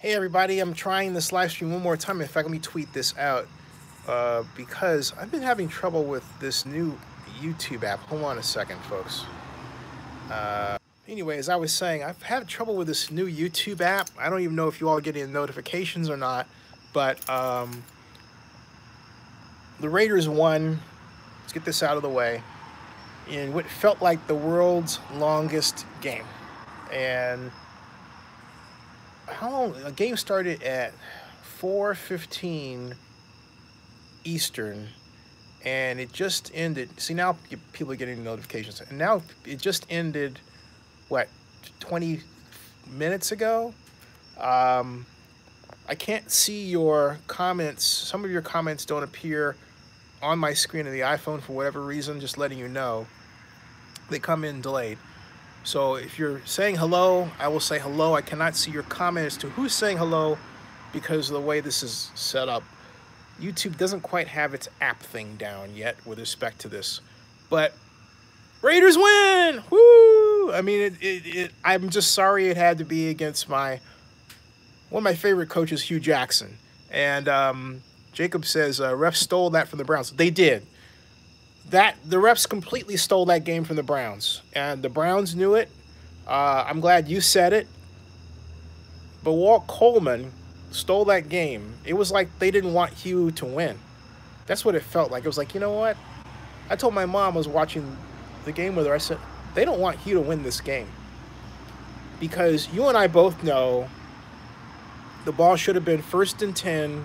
Hey everybody, I'm trying this live stream one more time. In fact, let me tweet this out because I've been having trouble with this new YouTube app. Hold on a second, folks. Anyway, as I was saying, I've had trouble with this new YouTube app. I don't even know if you all get any notifications or not, but the Raiders won. Let's get this out of the way in what felt like the world's longest game. And how long? The game started at 4:15 Eastern, and it just ended. See, now people are getting notifications, and now it just ended. What, 20 minutes ago? I can't see your comments. Some of your comments don't appear on my screen of the iPhone for whatever reason. Just letting you know, they come in delayed. So if you're saying hello, I will say hello. I cannot see your comment as to who's saying hello because of the way this is set up. YouTube doesn't quite have its app thing down yet with respect to this. But Raiders win! Woo! I mean, I'm just sorry it had to be against one of my favorite coaches, Hugh Jackson. And Jacob says refs stole that from the Browns. They did. The refs completely stole that game from the Browns, and the Browns knew it. I'm glad you said it. But Walt Coleman stole that game. It was like they didn't want Hugh to win. That's what it felt like. It was like, you know what? I told my mom, I was watching the game with her, I said, they don't want Hugh to win this game. Because you and I both know the ball should have been 1st and 10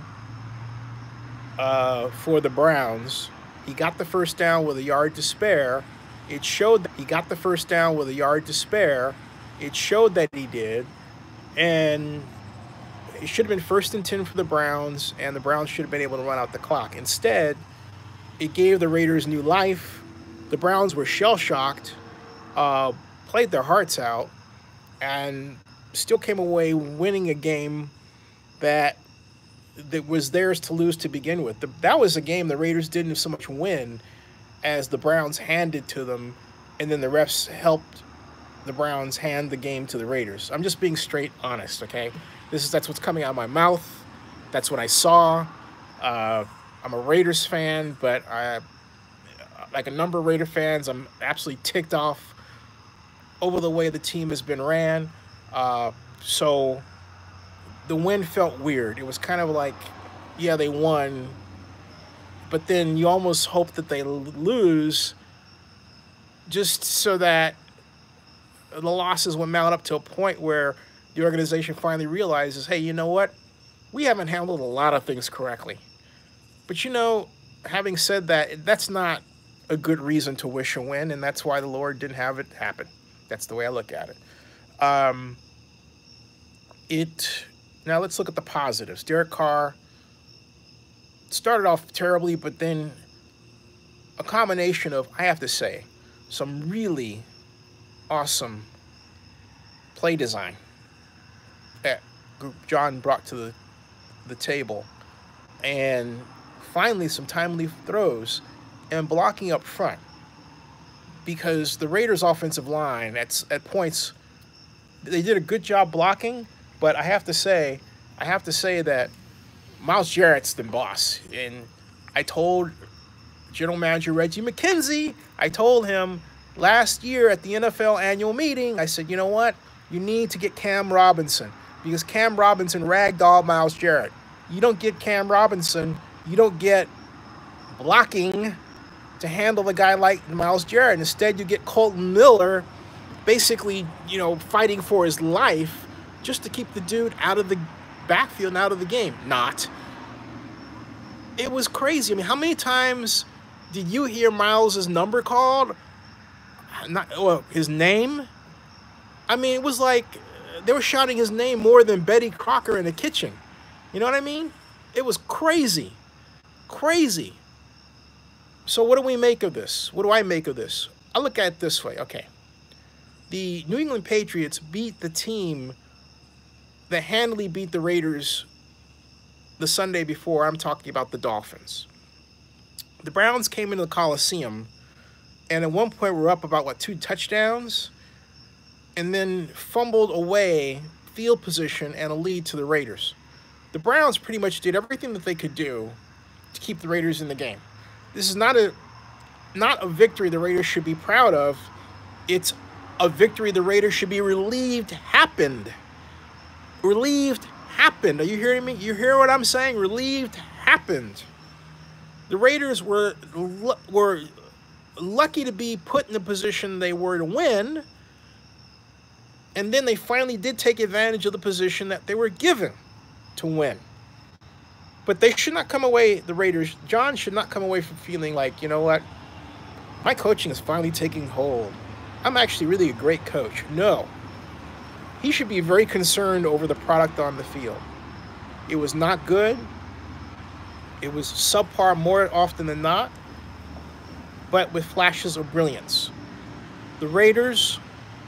for the Browns. He got the first down with a yard to spare. It showed that he got the first down with a yard to spare. It showed that he did. And it should have been 1st and 10 for the Browns, and the Browns should have been able to run out the clock. Instead, it gave the Raiders new life. The Browns were shell-shocked, played their hearts out, and still came away winning a game that was theirs to lose to begin with. That was a game the Raiders didn't so much win as the Browns handed to them, and then the refs helped the Browns hand the game to the Raiders. I'm just being straight honest, okay? That's what's coming out of my mouth. That's what I saw. I'm a Raiders fan, but like a number of Raider fans, I'm absolutely ticked off over the way the team has been ran. So the win felt weird. It was kind of like, yeah, they won, but then you almost hope that they lose just so that the losses would mount up to a point where the organization finally realizes, hey, you know what? We haven't handled a lot of things correctly. But, you know, having said that, that's not a good reason to wish a win, and that's why the Lord didn't have it happen. That's the way I look at it. Now let's look at the positives. Derek Carr started off terribly, but then a combination of, I have to say, some really awesome play design that John brought to the table, and finally some timely throws and blocking up front, because the Raiders' offensive line at points, they did a good job blocking, but I have to say that Myles Jarrett's the boss. And I told General Manager Reggie McKenzie, I told him last year at the NFL annual meeting, I said, you know what? You need to get Cam Robinson, because Cam Robinson ragdolled Myles Jarrett. You don't get Cam Robinson, you don't get blocking to handle a guy like Myles Jarrett. Instead, you get Colton Miller basically, you know, fighting for his life just to keep the dude out of the backfield and out of the game. It was crazy. I mean, how many times did you hear Myles' number called? His name? I mean, it was like they were shouting his name more than Betty Crocker in the kitchen. You know what I mean? It was crazy. Crazy. So what do we make of this? What do I make of this? I look at it this way. Okay. The New England Patriots beat the team that handily beat the Raiders the Sunday before. I'm talking about the Dolphins. The Browns came into the Coliseum, and at one point were up about, 2 touchdowns, and then fumbled away field position and a lead to the Raiders. The Browns pretty much did everything that they could do to keep the Raiders in the game. This is not a victory the Raiders should be proud of. It's a victory the Raiders should be relieved happened. Relieved happened. Are you hearing me? You hear what I'm saying? Relieved happened. The Raiders were lucky to be put in the position they were to win, and then they finally did take advantage of the position that they were given to win. But they should not come away, the Raiders, John should not come away from feeling like, you know what, my coaching is finally taking hold. I'm actually really a great coach. No. He should be very concerned over the product on the field. It was not good. It was subpar more often than not, but with flashes of brilliance. The Raiders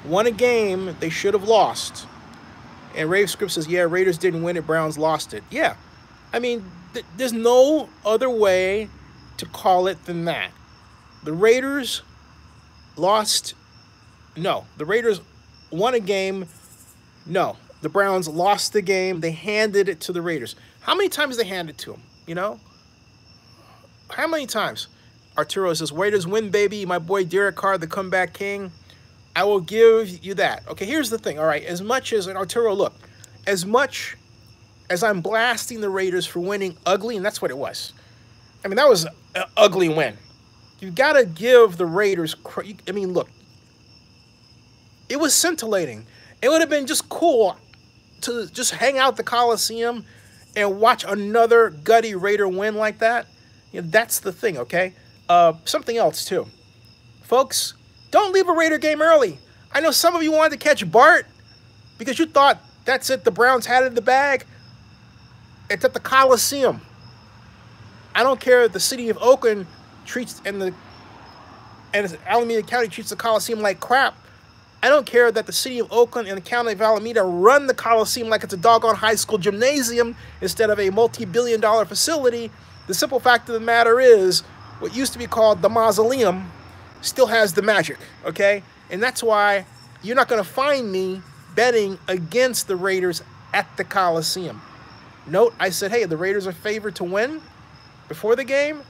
won a game they should have lost. And Rave Script says, yeah, Raiders didn't win it, Browns lost it. Yeah. I mean, there's no other way to call it than that. The Raiders lost. No. The Raiders won a game. No. The Browns lost the game. They handed it to the Raiders. How many times they handed it to them? You know? How many times? Arturo says, Raiders win, baby. My boy Derek Carr, the comeback king. I will give you that. Okay, here's the thing. All right, as much as, and Arturo, look, as much as I'm blasting the Raiders for winning ugly, and that's what it was. I mean, that was an ugly win. You got to give the Raiders, I mean, look, it was scintillating. It would have been just cool to just hang out the Coliseum and watch another gutty Raider win like that. You know, that's the thing, okay? Something else, too. Folks, don't leave a Raider game early. I know some of you wanted to catch Bart because you thought, that's it, the Browns had it in the bag. It's at the Coliseum. I don't care if the city of Oakland treats, and Alameda County treats the Coliseum like crap. I don't care that the city of Oakland and the county of Alameda run the Coliseum like it's a doggone high school gymnasium instead of a multi-billion-dollar facility. The simple fact of the matter is, what used to be called the Mausoleum still has the magic, okay? And that's why you're not going to find me betting against the Raiders at the Coliseum. Note, I said, hey, the Raiders are favored to win before the game.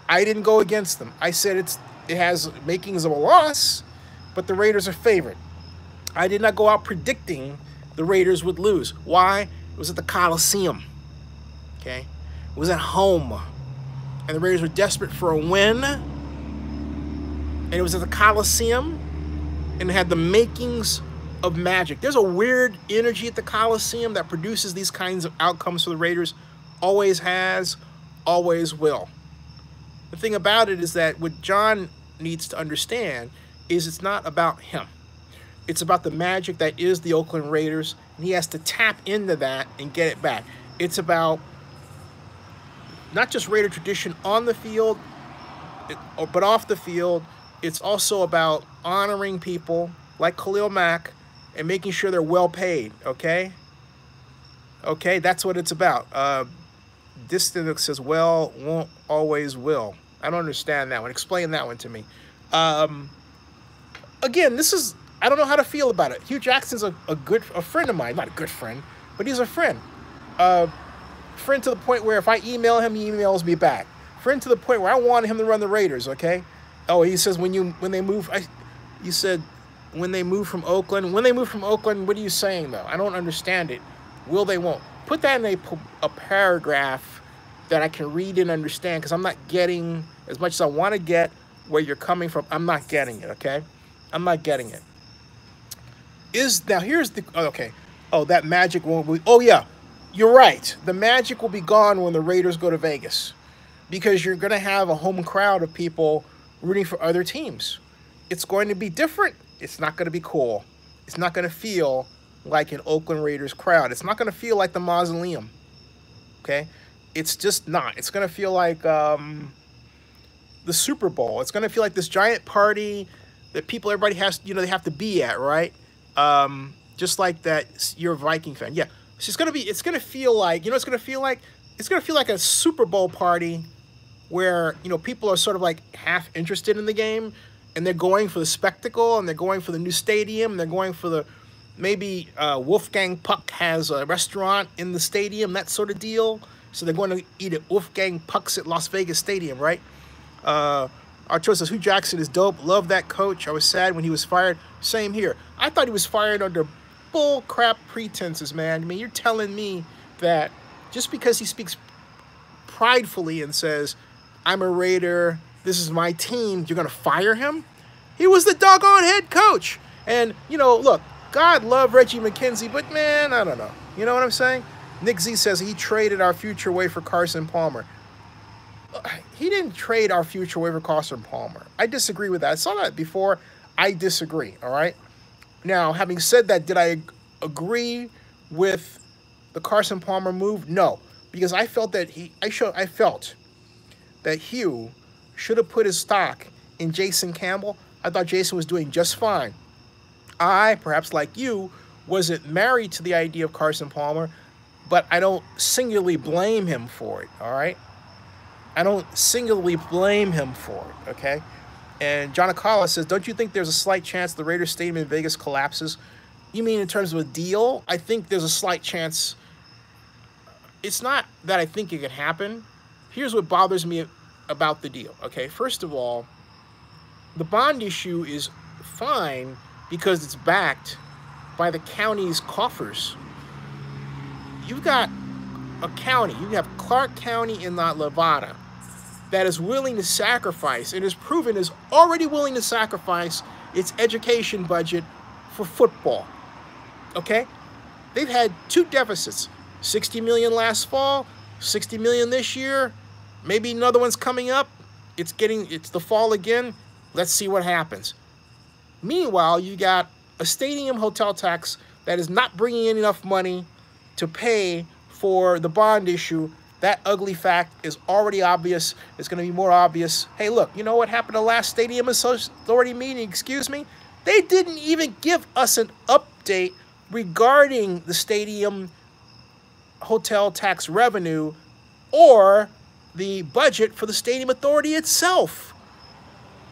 I didn't go against them. I said it has makings of a loss, but the Raiders are favored. I did not go out predicting the Raiders would lose. Why? It was at the Coliseum, okay? It was at home, and the Raiders were desperate for a win, and it was at the Coliseum, and it had the makings of magic. There's a weird energy at the Coliseum that produces these kinds of outcomes for the Raiders. Always has, always will. The thing about it is that what John needs to understand is it's not about him. It's about the magic that is the Oakland Raiders, and he has to tap into that and get it back. It's about not just Raider tradition on the field, but off the field. It's also about honoring people like Khalil Mack and making sure they're well paid, okay? Okay, that's what it's about. Distant says, well, won't always will. I don't understand that one. Explain that one to me. Again, this is, I don't know how to feel about it. Hugh Jackson's a friend of mine. Not a good friend, but he's a friend. Friend to the point where if I email him, he emails me back. Friend to the point where I wanted him to run the Raiders, okay? Oh, he says when they move, you said when they move from Oakland. When they move from Oakland, what are you saying, though? I don't understand it. Will they, won't. Put that in a paragraph that I can read and understand, because I'm not getting, as much as I want to get where you're coming from, I'm not getting it, okay? I'm not getting it. Now, here's the, okay. Oh, that magic won't be, oh, yeah. You're right. The magic will be gone when the Raiders go to Vegas, because you're going to have a home crowd of people rooting for other teams. It's going to be different. It's not going to be cool. It's not going to feel like an Oakland Raiders crowd. It's not going to feel like the Mausoleum, okay? It's just not. It's going to feel like the Super Bowl. It's going to feel like this giant party that everybody has, they have to be at, right? Just like that, you're a Viking fan. Yeah, it's going to feel like, it's going to feel like? It's going to feel like a Super Bowl party where, people are sort of like half interested in the game, and they're going for the spectacle, and they're going for the new stadium, and they're going for the maybe Wolfgang Puck has a restaurant in the stadium, that sort of deal. So they're going to eat at Wolfgang Puck's at Las Vegas Stadium, right? Arturo says, Hugh Jackson is dope. Love that coach. I was sad when he was fired. Same here. I thought he was fired under bull crap pretenses, man. I mean, you're telling me that just because he speaks pridefully and says, I'm a Raider, this is my team, you're going to fire him? He was the doggone head coach. And, you know, look, God love Reggie McKenzie, but man, I don't know. You know what I'm saying? Nick Z says he traded our future away for Carson Palmer. He didn't trade our future away for Carson Palmer. I disagree with that. I saw that before. I disagree, all right? Now, having said that, did I agree with the Carson Palmer move? No, because I felt that I felt that Hugh should have put his stock in Jason Campbell. I thought Jason was doing just fine. I, perhaps like you, wasn't married to the idea of Carson Palmer, but I don't singularly blame him for it, all right? I don't singularly blame him for it, okay? And John Acala says, don't you think there's a slight chance the Raiders Stadium in Vegas collapses? You mean in terms of a deal? I think there's a slight chance. It's not that I think it could happen. Here's what bothers me about the deal, okay? First of all, the bond issue is fine because it's backed by the county's coffers. You've got a county, you have Clark County in Nevada, that is willing to sacrifice, and is proven is already willing to sacrifice its education budget for football, okay? They've had two deficits, $60 million last fall, $60 million this year, maybe another one's coming up. It's the fall again. Let's see what happens. Meanwhile, you got a stadium hotel tax that is not bringing in enough money to pay for the bond issue. That ugly fact is already obvious. It's going to be more obvious. Hey, look, you know what happened to last Stadium Authority meeting? Excuse me? They didn't even give us an update regarding the stadium hotel tax revenue or the budget for the Stadium Authority itself.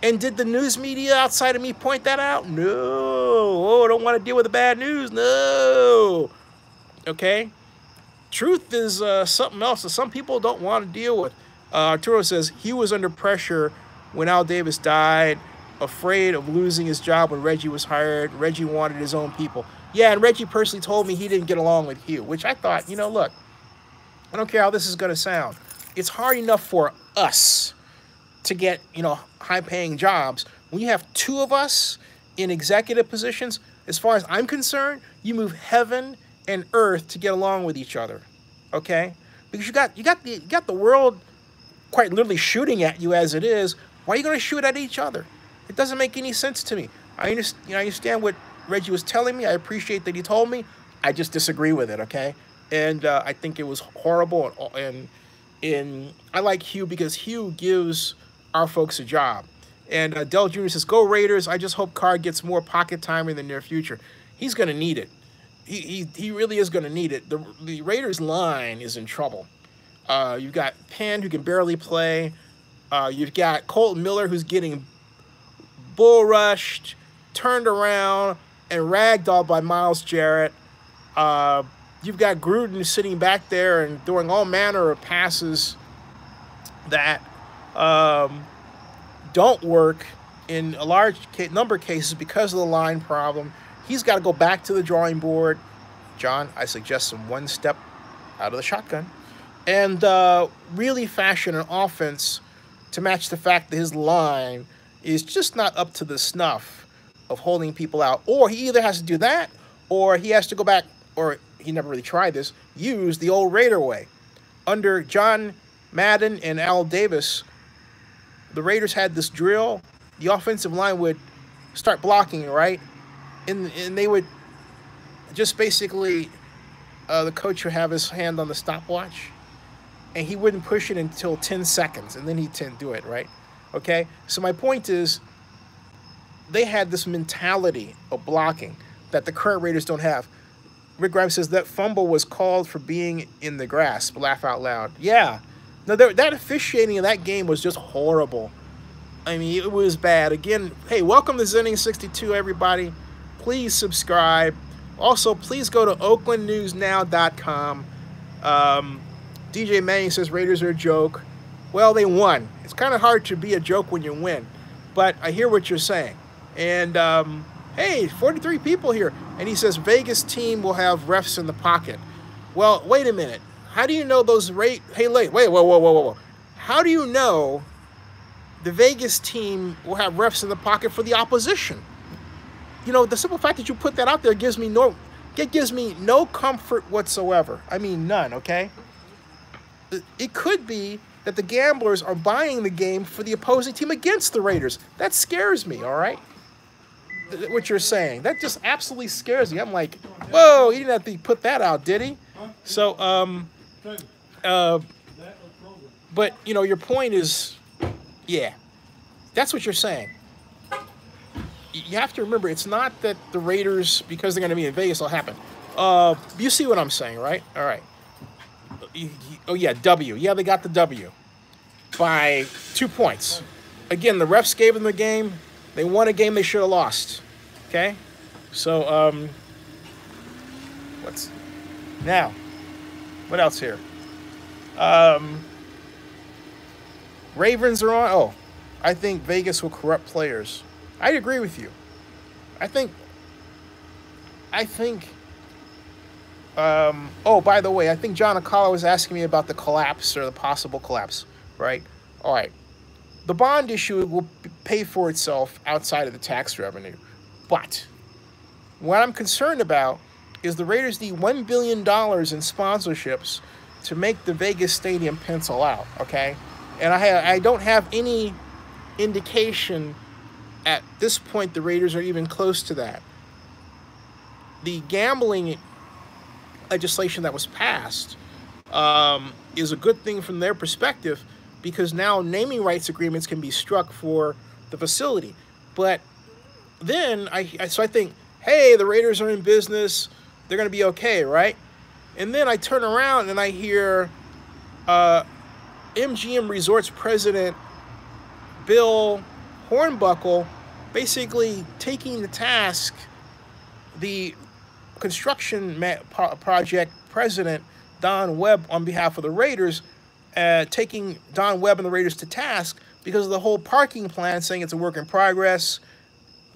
And did the news media outside of me point that out? No. Oh, I don't want to deal with the bad news. No. Okay? Truth is something else that some people don't want to deal with. Arturo says he was under pressure when Al Davis died, afraid of losing his job when Reggie was hired. Reggie wanted his own people. Yeah, and Reggie personally told me he didn't get along with Hugh, which I thought, you know, look, I don't care how this is going to sound. It's hard enough for us to get, you know, high-paying jobs. When you have two of us in executive positions, as far as I'm concerned, you move heaven and earth to get along with each other, okay? Because you got the world quite literally shooting at you as it is. Why are you going to shoot at each other? It doesn't make any sense to me. I understand what Reggie was telling me. I appreciate that he told me. I just disagree with it, okay? And I think it was horrible. And I like Hugh because Hugh gives our folks a job. And Dell Jr. says, go Raiders. I just hope Carr gets more pocket time in the near future. He's going to need it. He really is going to need it. The Raiders line is in trouble. You've got Penn, who can barely play. You've got Colton Miller, who's getting bull rushed, turned around, and ragdolled by Myles Jarrett. You've got Gruden sitting back there and doing all manner of passes that don't work in a large number of cases because of the line problem. He's got to go back to the drawing board. John, I suggest some one step out of the shotgun and really fashion an offense to match the fact that his line is just not up to the snuff of holding people out. Or he either has to do that or he has to go back, or he never really tried this, use the old Raider way. Under John Madden and Al Davis, the Raiders had this drill. The offensive line would start blocking, right? And they would just basically, the coach would have his hand on the stopwatch, and he wouldn't push it until 10 seconds, and then he'd do it, right? Okay? So my point is, they had this mentality of blocking that the current Raiders don't have. Rick Grimes says that fumble was called for being in the grass. Laugh out loud. Yeah. No, that officiating of that game was just horrible. I mean, it was bad. Again, hey, welcome to Zenning 62, everybody. Please subscribe. Also, please go to oaklandnewsnow.com. DJ Manning says Raiders are a joke. Well, they won. It's kind of hard to be a joke when you win, but I hear what you're saying. And hey, 43 people here. And he says Vegas team will have refs in the pocket. Well, wait a minute. How do you know those Hey, whoa. How do you know the Vegas team will have refs in the pocket for the opposition? You know, the simple fact that you put that out there gives me no comfort whatsoever. I mean, none, okay? It could be that the gamblers are buying the game for the opposing team against the Raiders. That scares me, all right? What you're saying. That just absolutely scares me. I'm like, whoa, he didn't have to put that out, did he? So, but, you know, your point is, yeah, that's what you're saying. You have to remember, it's not that the Raiders, because they're going to be in Vegas, will happen. You see what I'm saying, right? All right. Oh, yeah, W. Yeah, they got the W by 2 points. Again, the refs gave them the game. They won a game they should have lost. Okay? So, what else here? Ravens are on. Oh, I think Vegas will corrupt players. I agree with you. I think, oh, by the way, I think John Acala was asking me about the collapse or the possible collapse, right? All right. The bond issue will pay for itself outside of the tax revenue. But what I'm concerned about is the Raiders need $1 billion in sponsorships to make the Vegas stadium pencil out, okay? And I don't have any indication at this point the Raiders are even close to that. The gambling legislation that was passed is a good thing from their perspective, because now naming rights agreements can be struck for the facility. But then I think, hey, the Raiders are in business. They're going to be okay, right? And then I turn around and I hear MGM Resorts president Bill Hornbuckle basically taking to task the construction project president Don Webb on behalf of the Raiders, taking Don Webb and the Raiders to task because of the whole parking plan, saying it's a work in progress.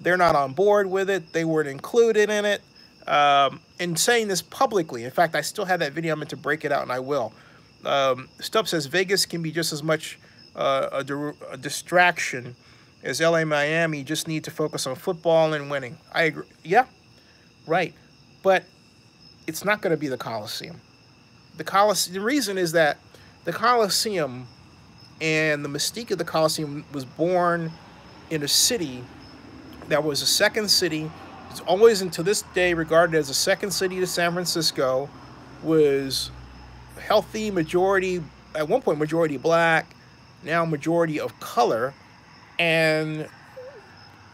They're not on board with it. They weren't included in it. And saying this publicly. In fact, I still have that video. I'm meant to break it out, and I will. Stubb says Vegas can be just as much a distraction as LA, Miami. You just need to focus on football and winning. I agree. Yeah, right. But it's not going to be the Coliseum. The reason is that the Coliseum and the mystique of the Coliseum was born in a city that was a second city. It's always, and to this day, regarded as a second city to San Francisco. Was healthy, majority, at one point majority black, now majority of color, and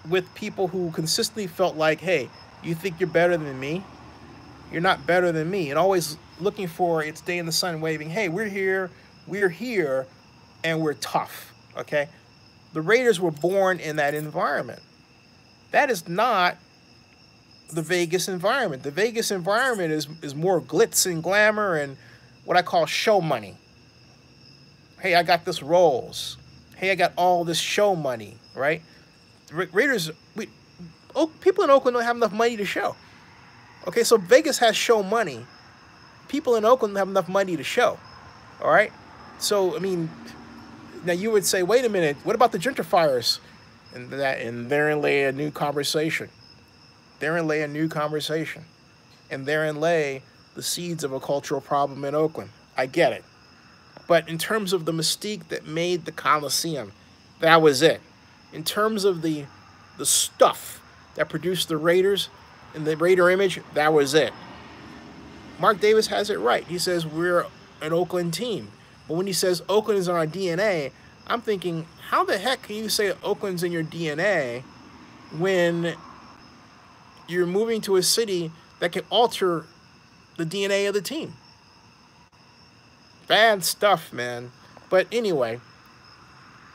with people who consistently felt like, hey, you think you're better than me? You're not better than me. And always looking for its day in the sun, waving, hey, we're here, and we're tough, okay? The Raiders were born in that environment. That is not the Vegas environment. The Vegas environment is more glitz and glamour and what I call show money. Hey, I got this Rolls. Hey, I got all this show money, right? Raiders, people in Oakland don't have enough money to show. Okay, so Vegas has show money. People in Oakland have enough money to show, all right? So, I mean, now you would say, wait a minute, what about the gentrifiers? And therein lay a new conversation. Therein lay a new conversation. And therein lay the seeds of a cultural problem in Oakland. I get it. But in terms of the mystique that made the Coliseum, that was it. In terms of the stuff that produced the Raiders and the Raider image, that was it. Mark Davis has it right. He says we're an Oakland team. But when he says Oakland is in our DNA, I'm thinking, how the heck can you say Oakland's in your DNA when you're moving to a city that can alter the DNA of the team? Bad stuff, man. But anyway,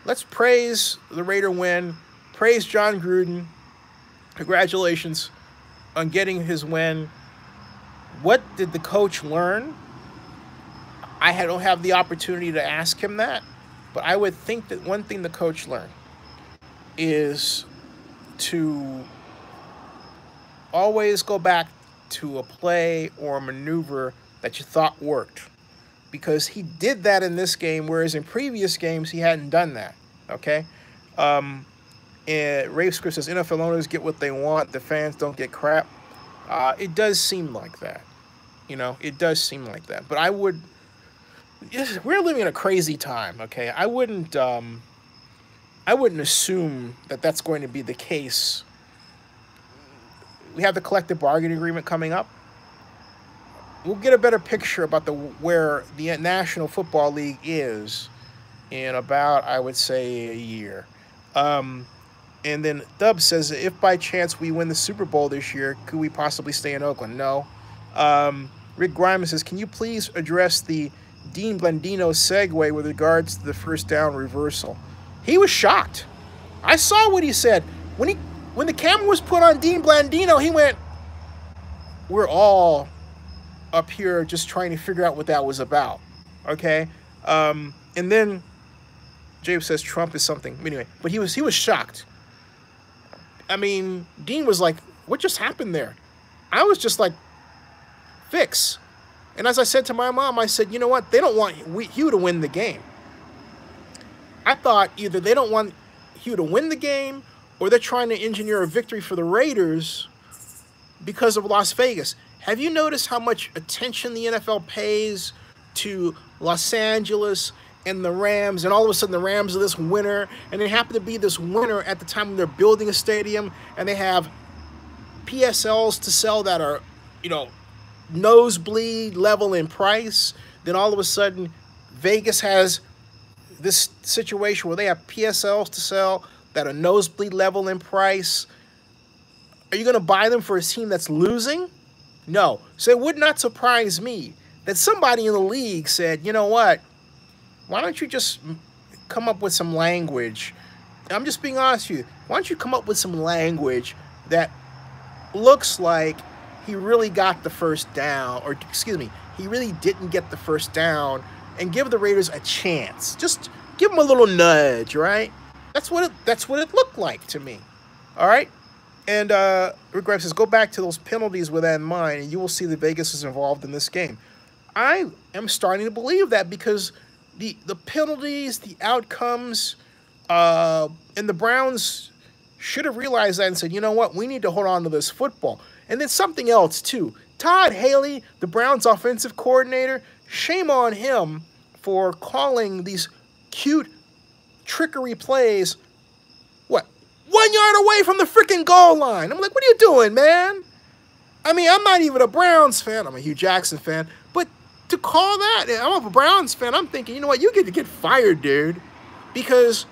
let's praise the Raider win. Praise John Gruden. Congratulations on getting his win. What did the coach learn? I don't have the opportunity to ask him that, but I would think that one thing the coach learned is to always go back to a play or a maneuver that you thought worked, because he did that in this game, whereas in previous games he hadn't done that. Okay, and Rafe Script says NFL owners get what they want, the fans don't get crap. It does seem like that, you know. It does seem like that. But I would. We're living in a crazy time. Okay, I wouldn't assume that that's going to be the case. We have the collective bargaining agreement coming up. We'll get a better picture about where the National Football League is in about, I would say, a year. And then Dub says, if by chance we win the Super Bowl this year, could we possibly stay in Oakland? No. Rick Grimes says, can you please address the Dean Blandino segue with regards to the first down reversal? He was shocked. I saw what he said. When the camera was put on Dean Blandino, he went, we're all up here just trying to figure out what that was about. Okay? And then James says Trump is something. Anyway, but he was shocked. I mean, Dean was like, what just happened there? I was just like, fix. And as I said to my mom, I said, you know what? They don't want Hugh to win the game. I thought either they don't want Hugh to win the game or they're trying to engineer a victory for the Raiders because of Las Vegas. Have you noticed how much attention the NFL pays to Los Angeles and the Rams, and all of a sudden the Rams are this winner, and they happen to be this winner at the time when they're building a stadium, and they have PSLs to sell that are, you know, nosebleed level in price. Then all of a sudden Vegas has this situation where they have PSLs to sell that are nosebleed level in price. Are you going to buy them for a team that's losing? No. So it would not surprise me that somebody in the league said, you know what, why don't you just come up with some language? I'm just being honest with you. Why don't you come up with some language that looks like he really got the first down, or excuse me, he really didn't get the first down, and give the Raiders a chance. Just give them a little nudge, right? That's what it looked like to me. All right? And Rick Grimes says, go back to those penalties with that in mind, and you will see that Vegas is involved in this game. I am starting to believe that because the penalties, the outcomes, and the Browns should have realized that and said, you know what, we need to hold on to this football. And then something else, too. Todd Haley, the Browns offensive coordinator, shame on him for calling these cute trickery plays, what, 1 yard away from the freaking goal line. I'm like, what are you doing, man? I mean, I'm not even a Browns fan. I'm a Hugh Jackson fan. But to call that, I'm a Browns fan, I'm thinking, you know what, you get to get fired, dude. Because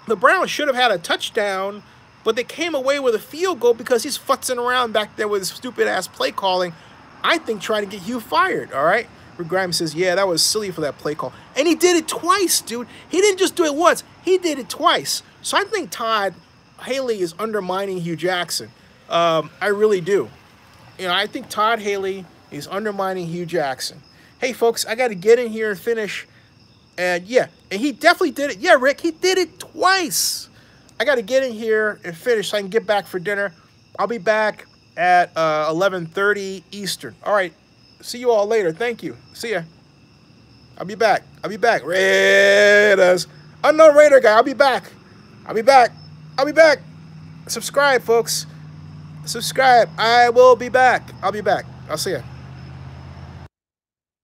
the Browns should have had a touchdown, but they came away with a field goal because he's futzing around back there with his stupid-ass play calling. I think trying to get Hugh fired, all right? Rick Grimes says, yeah, that was silly for that play call. And he did it twice, dude. He didn't just do it once. He did it twice. So I think Todd Haley is undermining Hugh Jackson. I really do. You know, I think Todd Haley is undermining Hugh Jackson. Hey, folks, I got to get in here and finish. And, yeah, and he definitely did it. Yeah, Rick, he did it twice. I got to get in here and finish so I can get back for dinner. I'll be back at 11:30 Eastern. All right. See you all later. Thank you. See ya. I'll be back. I'll be back. Raiders. Unknown Raider guy. I'll be back. I'll be back. I'll be back. Subscribe, folks. Subscribe. I will be back. I'll be back. I'll see ya.